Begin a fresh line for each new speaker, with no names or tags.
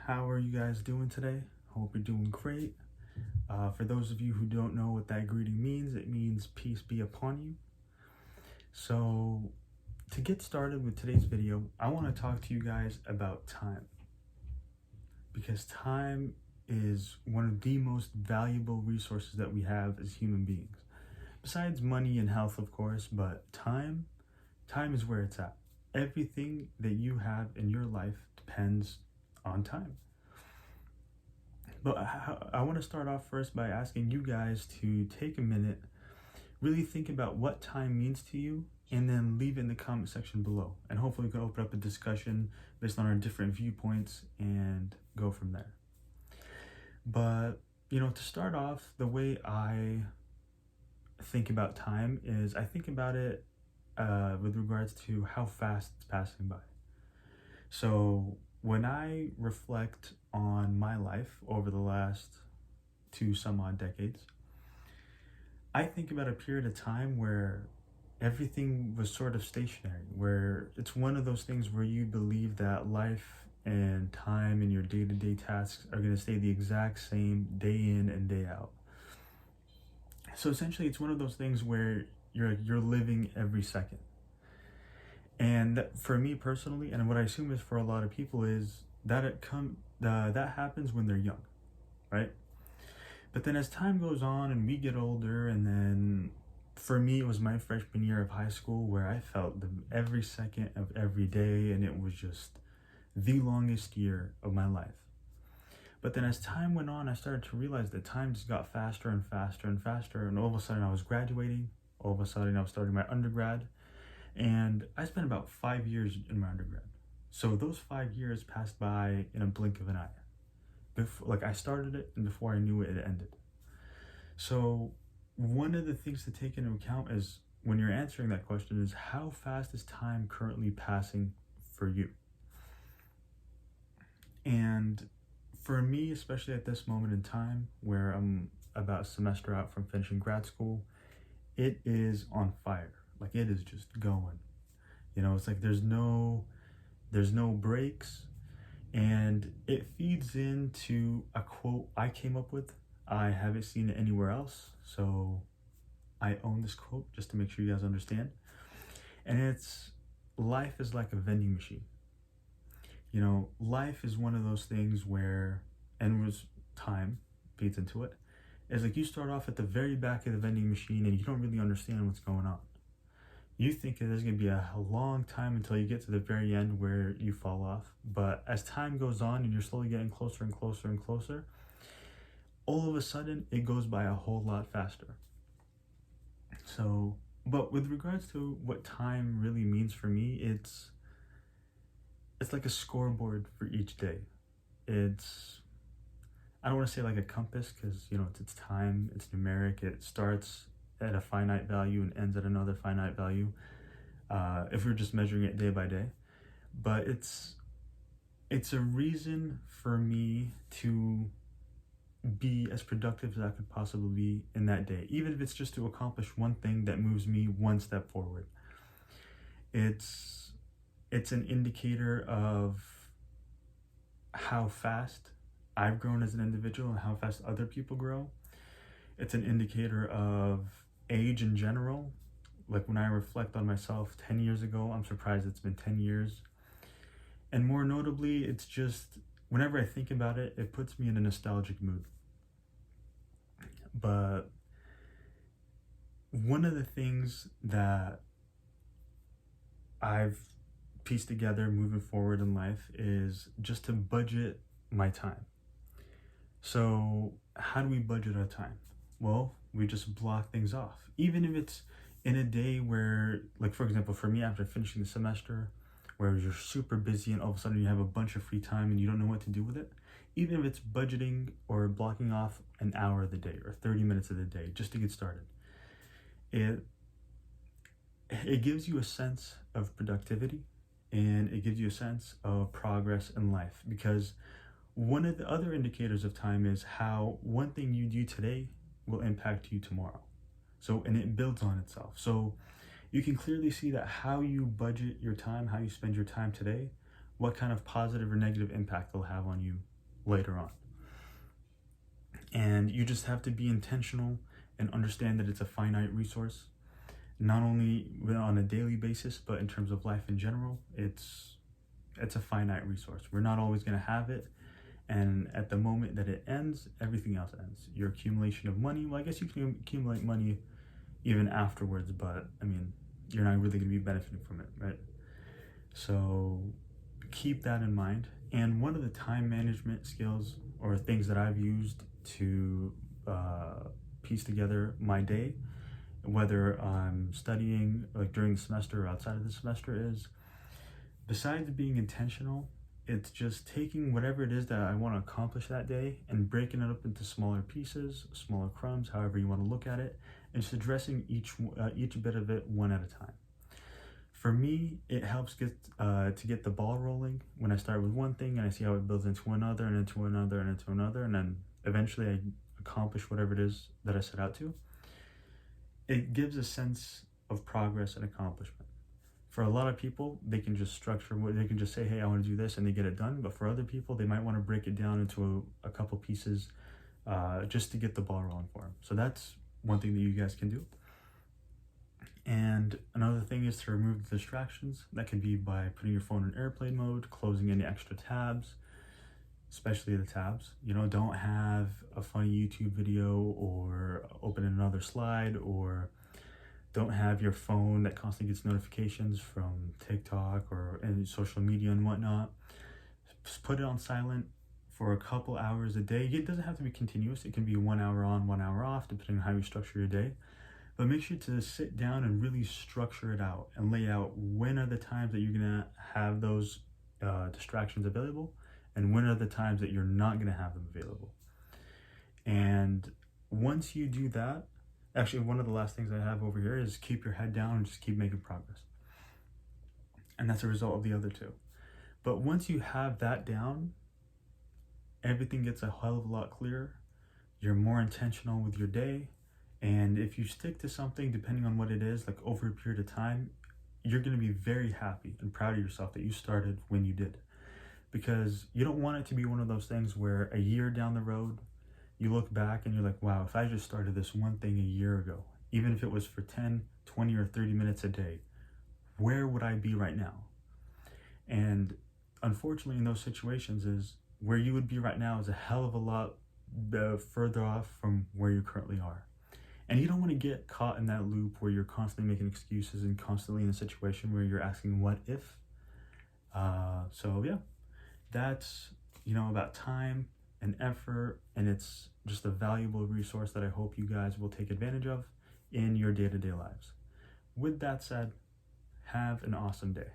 How are you guys doing today? Hope you're doing great. For those of you who don't know what that greeting means, it means peace be upon you. So, to get started with today's video, I want to talk to you guys about time. Because time is one of the most valuable resources that we have as human beings. Besides money and health, of course, but time is where it's at. Everything that you have in your life depends on time. But I want to start off first by asking you guys to take a minute, really think about what time means to you, and then leave it in the comment section below. And hopefully we can open up a discussion based on our different viewpoints and go from there. But, to start off, the way I think about time is I think about it with regards to how fast it's passing by. So when I reflect on my life over the last some odd decades, I think about a period of time where everything was sort of stationary, where it's one of those things where you believe that life and time and your day-to-day tasks are going to stay the exact same day in and day out. So essentially it's one of those things where you're living every second. And for me personally, and what I assume is for a lot of people, is that that happens when they're young, right? But then as time goes on and we get older, and then for me it was my freshman year of high school where I felt every second of every day, and it was just the longest year of my life. But then as time went on, I started to realize that time just got faster and faster and faster, and all of a sudden I was graduating, all of a sudden I was starting my undergrad. And I spent about 5 years in my undergrad. So those 5 years passed by in a blink of an eye. I started it, and before I knew it, it ended. So one of the things to take into account is when you're answering that question is, how fast is time currently passing for you? And for me, especially at this moment in time where I'm about a semester out from finishing grad school, it is on fire. Like, it is just going, it's like there's no breaks, and it feeds into a quote I came up with. I haven't seen it anywhere else, so I own this quote just to make sure you guys understand. And it's, life is like a vending machine. Life is one of those things where, and was time feeds into it. It's like you start off at the very back of the vending machine and you don't really understand what's going on. You think there's going to be a long time until you get to the very end where you fall off. But as time goes on and you're slowly getting closer and closer and closer, all of a sudden it goes by a whole lot faster. So, but with regards to what time really means for me, it's like a scoreboard for each day. I don't want to say like a compass, because it's time, it's numeric, it starts at a finite value and ends at another finite value, if we're just measuring it day by day. But it's a reason for me to be as productive as I could possibly be in that day, even if it's just to accomplish one thing that moves me one step forward. It's an indicator of how fast I've grown as an individual and how fast other people grow. It's an indicator of age in general. Like, when I reflect on myself 10 years ago, I'm surprised it's been 10 years. And more notably, it's just, whenever I think about it, it puts me in a nostalgic mood. But one of the things that I've pieced together moving forward in life is just to budget my time. So how do we budget our time? Well, we just block things off. Even if it's in a day where, like, for example, for me, after finishing the semester, where you're super busy and all of a sudden you have a bunch of free time and you don't know what to do with it, even if it's budgeting or blocking off an hour of the day or 30 minutes of the day just to get started, it gives you a sense of productivity, and it gives you a sense of progress in life. Because one of the other indicators of time is how one thing you do today will impact you tomorrow. So, and it builds on itself. So you can clearly see that how you budget your time, how you spend your time today, what kind of positive or negative impact they'll have on you later on. And you just have to be intentional and understand that it's a finite resource, not only on a daily basis, but in terms of life in general. It's a finite resource. We're not always going to have it. And at the moment that it ends, everything else ends. Your accumulation of money, well, I guess you can accumulate money even afterwards, but I mean, you're not really going to be benefiting from it, right? So keep that in mind. And one of the time management skills or things that I've used to piece together my day, whether I'm studying like during the semester or outside of the semester, is besides being intentional, it's just taking whatever it is that I want to accomplish that day and breaking it up into smaller pieces, smaller crumbs, however you want to look at it, and just addressing each bit of it one at a time. For me, it helps to get the ball rolling when I start with one thing and I see how it builds into another and into another and into another, and then eventually I accomplish whatever it is that I set out to. It gives a sense of progress and accomplishment. For a lot of people, they can just they can just say, hey, I want to do this, and they get it done. But for other people, they might want to break it down into a couple pieces just to get the ball rolling for them. So that's one thing that you guys can do. And another thing is to remove the distractions. That can be by putting your phone in airplane mode, closing any extra tabs, especially the tabs. Don't have a funny YouTube video or open another slide, or don't have your phone that constantly gets notifications from TikTok or any social media and whatnot. Just put it on silent for a couple hours a day. It doesn't have to be continuous. It can be 1 hour on, 1 hour off, depending on how you structure your day. But make sure to sit down and really structure it out and lay out when are the times that you're going to have those distractions available, and when are the times that you're not going to have them available. And once you do that, actually, one of the last things I have over here is keep your head down and just keep making progress. And that's a result of the other two. But once you have that down, everything gets a hell of a lot clearer. You're more intentional with your day. And if you stick to something, depending on what it is, like over a period of time, you're going to be very happy and proud of yourself that you started when you did. Because you don't want it to be one of those things where a year down the road, you look back and you're like, wow, if I just started this one thing a year ago, even if it was for 10, 20, or 30 minutes a day, where would I be right now? And unfortunately, in those situations, is where you would be right now is a hell of a lot further off from where you currently are. And you don't want to get caught in that loop where you're constantly making excuses and constantly in a situation where you're asking what if. So yeah, that's about time and effort, and it's just a valuable resource that I hope you guys will take advantage of in your day-to-day lives. With that said, have an awesome day.